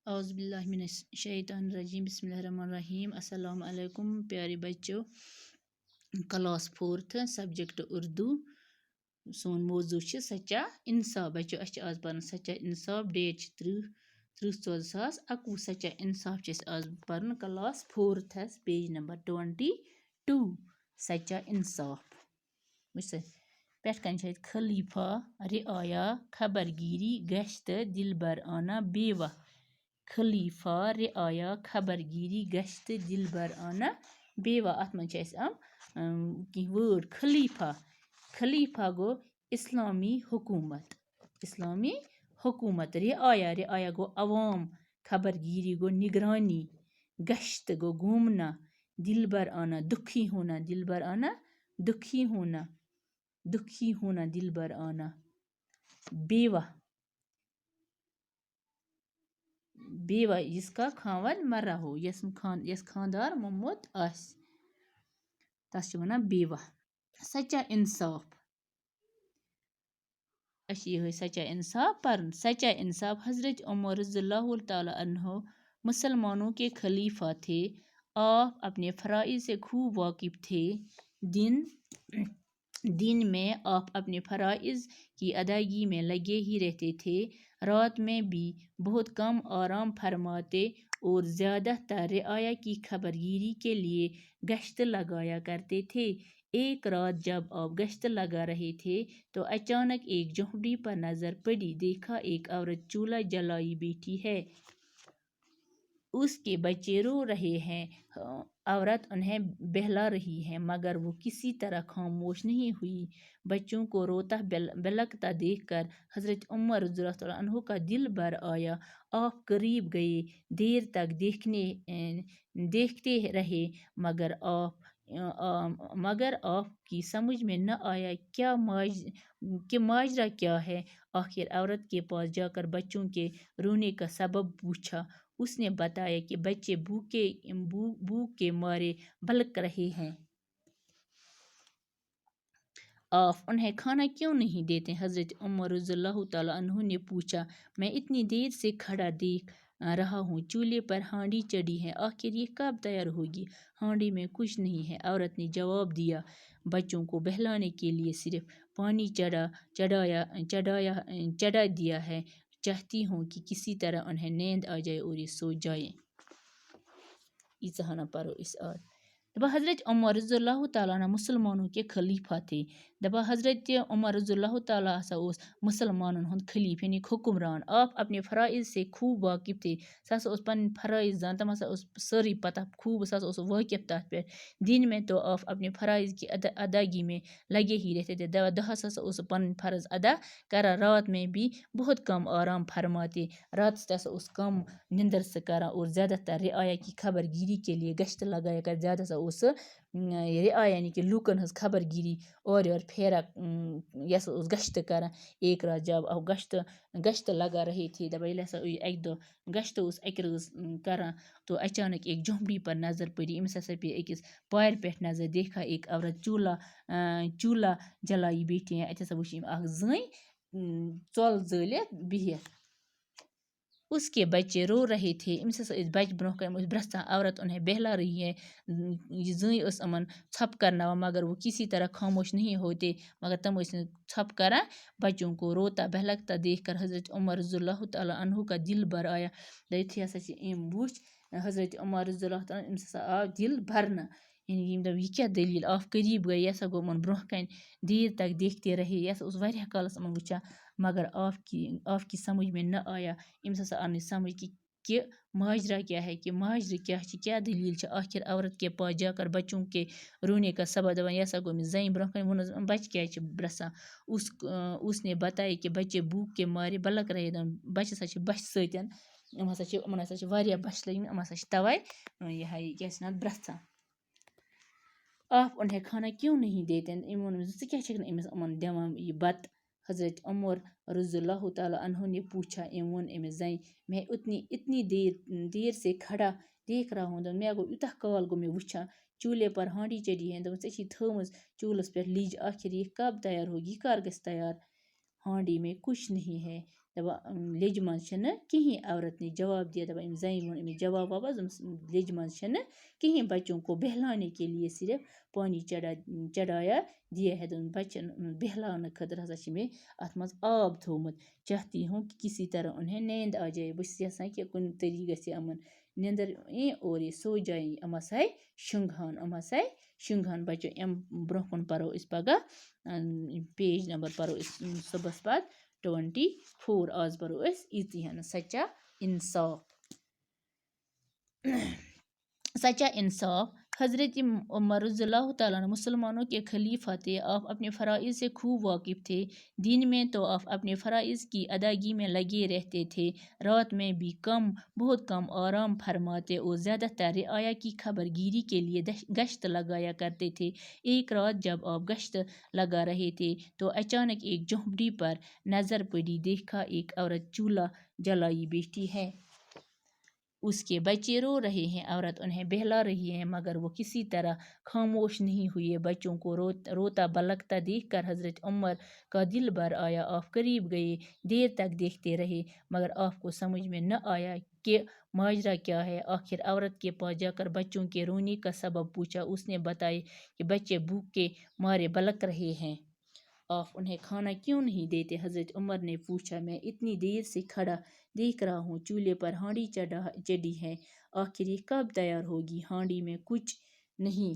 اعوذ باللہ من الشیطان الرجیم بسم اللہ الرحمن الرحیم السلام علیکم پیارے بچوں کلاس 4 سبجیکٹ اردو سون موضوع چھ سچا انصاف بچوں اس آز پرن سچا انصاف ڈیٹ 30/4/2021 سچا انصاف چھ آز پرن کلاس 4 پیج نمبر 22 سچا انصاف وچ پٮ۪ٹھ کَنہِ چھِ اَتہِ خلیفہ رعایا خبر گیری گشت دلبر آنا بیوہ خلیفہ رعایا خبر گیری گشت دلبر آنا بیوہ اتھ منٛز چھِ اَسہِ کینٛہہ وٲڈ خلیفہ گوٚو اسلامی حکوٗمت رعایا گوٚو عوام خبر گیری گوٚو نگرانی گشت گوٚو گھومنا دلبر آنا دکھی ہونا دلبر آنا بیوہ جس کا خاوند مرا ہو یس خاندار موٚمُت آسہِ تَس چھِ وَنان بیوہ سچا انصاف اَسہِ چھِ یِہوٚے سچا انصاف پَرُن سچا انصاف حضرت عمر رضی اللہ تعالیٰ عنہ مسلمانوں کے خلیفہ تھے آپ اپنے فرائض سے خوب واقف تھے دن میں آپ اپنے فرائض کی ادائیگی میں لگے ہی رہتے تھے رات میں بھی بہت کم آرام فرماتے اور زیادہ تر رعایا کی خبر گیری کے لیے گشت لگایا کرتے تھے ایک رات جب آپ گشت لگا رہے تھے تو اچانک ایک جھونپڑی پر نظر پڑی دیکھا ایک عورت چولہا جلائی بیٹھی ہے اس کے بچے رو رہے ہیں عورت انہیں بہلا رہی ہے مگر وہ کسی طرح خاموش نہیں ہوئی بچوں کو روتا بلکتا دیکھ کر حضرت عمر رضی اللہ عنہ کا دل بھر آیا آپ قریب گئے دیر تک دیکھتے رہے مگر آپ کی سمجھ میں نہ آیا کہ ماجرا کیا ہے آخر عورت کے پاس جا کر بچوں کے رونے کا سبب پوچھا اس نے بتایا کہ بچے بھوک کے مارے بلک رہے ہیں آپ انہیں کھانا کیوں نہیں دیتے حضرت عمر رضی اللہ تعالیٰ عنہ نے پوچھا میں اتنی دیر سے کھڑا دیکھ رہا ہوں چولہے پر ہانڈی چڑھی ہے آخر یہ کب تیار ہوگی ہانڈی میں کچھ نہیں ہے عورت نے جواب دیا بچوں کو بہلانے کے لیے صرف پانی چڑھا دیا ہے چاہتی ہوں کہ کسی طرح انہیں نیند آ جائے اور یہ سو جائیں یہ پرو اس آج دپان حضرت عمر رضی اللہ تعالیٰ عنہ مسلمانوں کے خلیفہ تھے دپان حضرت عمر رضی اللہ تعالیٰ ہسا اوس مسلمانن ہند خلیف یعنی حکمران آپ اپنے فرائض سے خوب واقف تھے سُہ ہسا اوس پنٕنۍ فرائض زان تم ہسا اوس سٲرٕے پتہ خوب سُہ ہسا اوس واقف تتھ پٮ۪ٹھ دن میں تو آپ اپنے فرائض کی ادائیگی میں لگے ہی رہتے تھے دۄہس ہسا اوس پنٕنۍ فرض ادا کران رات میں بھی بہت کم آرام فرماتے راتس تہِ ہسا اوس کم نندر سُہ کران اور زیادہ تر رعایا کی خبر گیری کے لیے گشت لگایا کر زیادہ سا اوس رعایا یعنی کہ لوکن ہنز خبر گیری اور یور پھیران یس اوس گشت کران ایک رات جب آپ گشت لگا رہے تھے دپان ییٚلہِ ہسا اکہِ دۄہ گشت اوس اکہِ رٲژ کران تو اچانک ایک جھونپڑی پر نظر پڑی أمِس ہسا پیٚیہِ أکِس پارِ پٮ۪ٹھ نظر دیکھا ایک عورت چولہا جلائی بیٹھی ہے اتہِ ہسا وٕچھ أمۍ اکھ زٔنۍ ژۄل زٲلِتھ بِہِتھ اس کے بچے رو رہے تھے أمِس ہسا ٲسۍ بچہِ برونٛہہ کَنہِ ٲسۍ برٛسان عورت انہیں بہلا رہی ہے یہ زٔنۍ ٲس یِمن ژھۄپہٕ کرناوان مگر وہ کسی طرح خاموش نہیں ہوتے مگر تم ٲسۍ نہٕ ژھۄپہٕ کران بچوں کو روتا بہلکتا دیکھ کر حضرت عمر رضی اللہ تعالیٰ عنہ کا دل بھر آیا یُتھُے ہسا چھِ أمۍ وٕچھ حضرت عمر رضی اللہ تعالیٰ أمِس ہسا آو دل بھرنہٕ یعنی یِم دپ یہِ کیٛاہ دٔلیٖل آپ قریٖب گٔے یہِ ہسا گوٚو یِمن برونٛہہ کَنہِ دیر تک دیکھتے رہے یہِ ہسا اوس واریاہ کالس یِمن وٕچھان مگر آپ کی سمجھ میں نہ آیا أمِس ہسا آو نہٕ سمجھ کہ ماجرا کیا ہے کہ ماجرٕ کیا چھِ کیا دلیل چھِ آخر عورت کے پاس جا کر بچوں کے رونے کا سبب دپان یہِ ہسا گوٚو أمِس زنہِ برونٛہہ کَنہِ ووٚنُس بچہِ کیٛازِ چھِ برٛسان اس نے بتایا کہ بچے بھوک کے مارے بلک رہے بچہِ ہسا چھِ بچھِ سۭتۍ یِمن ہسا چھِ واریاہ بچھِ لٔجمٕتۍ یِم ہسا چھِ تَوَے یہِ ہا یہِ کیٛاہ چھِ ونان برٛسان آپ انہیں کھانا کیوں نہیں دیتے أمۍ ووٚن أمِس ژٕ کیٛازِ چھَکھ نہٕ أمِس یِمن دِوان یہِ بتہٕ حضرت عمر رضی اللہ تعالیٰ عنہ نے پوچھا أمۍ ووٚن أمِس زنہِ میں اتنی دیر سے کھڑا دیکھ رہا ہوں مےٚ گوٚو یوٗتاہ کال گوٚو مےٚ وٕچھان چولہے پر ہانڈی چڑھی ہے دوٚپُن ژےٚ چھِی تھٲومٕژ چولس پٮ۪ٹھ لیٚج آخر یہ کب تیار ہوگی یہِ کر گژھِ تیار ہانڈی میں کچھ نہیں ہے لیجہِ منٛز چھِنہٕ کِہیٖنۍ عورت نے جواب دیا دَپان أمِس زَنہِ ووٚن أمِس جواب واپس دوٚپمَس لیجہِ منٛز چھِنہٕ کِہیٖنۍ بچوں کو بہلانے کے لیے صرف پانی چڑھایا دیا ہے دوٚپُن بچن بہلاونہٕ خٲطرٕ ہسا چھِ مےٚ اَتھ منٛز آب تھوٚومُت چاہتی ہوں کہ کسی طرح انہیں نیند آ جائے بہٕ چھَس یژھان کہ کُنہِ طریٖقہٕ گژھِ یِمن نیٚنٛدٕر یِنۍ اور یہِ سو جایے یِم ہسا شۄنٛگہن بچو اَمہِ برٛونٛہہ کُن پرو أسۍ پگاہ پیج نمبر پرو أسۍ صُبحس پتہٕ 24 آز پرو أسۍ ییٖژی ہن سچا انصاف حضرت عمر رضی اللہ تعالیٰ عنہ مسلمانوں کے خلیفہ تھے. آپ اپنے فرائض سے خوب واقف تھے. دن میں تو آپ اپنے فرائض کی ادائیگی میں لگے رہتے تھے. رات میں بھی بہت کم آرام فرماتے اور زیادہ تر رعایا کی خبر گیری کے لیے گشت لگایا کرتے تھے. ایک رات جب آپ گشت لگا رہے تھے تو اچانک ایک جھونپڑی پر نظر پڑی. دیکھا ایک عورت چولہا جلائی بیٹھی ہے. اس کے بچے رو رہے ہیں. عورت انہیں بہلا رہی ہے مگر وہ کسی طرح خاموش نہیں ہوئے. بچوں کو روتا بلکتا دیکھ کر حضرت عمر کا دل بھر آیا. آپ قریب گئے, دیر تک دیکھتے رہے مگر آپ کو سمجھ میں نہ آیا کہ ماجرا کیا ہے. آخر عورت کے پاس جا کر بچوں کے رونے کا سبب پوچھا. اس نے بتایا کہ بچے بھوک کے مارے بلک رہے ہیں. آپ انہیں کھانا کیوں نہیں دیتے؟ حضرت عمر نے پوچھا. میں اتنی دیر سے کھڑا دیکھ رہا ہوں. چولہے پر ہانڈی چڑھی ہے. آخر یہ کب تیار ہوگی؟ ہانڈی میں کچھ نہیں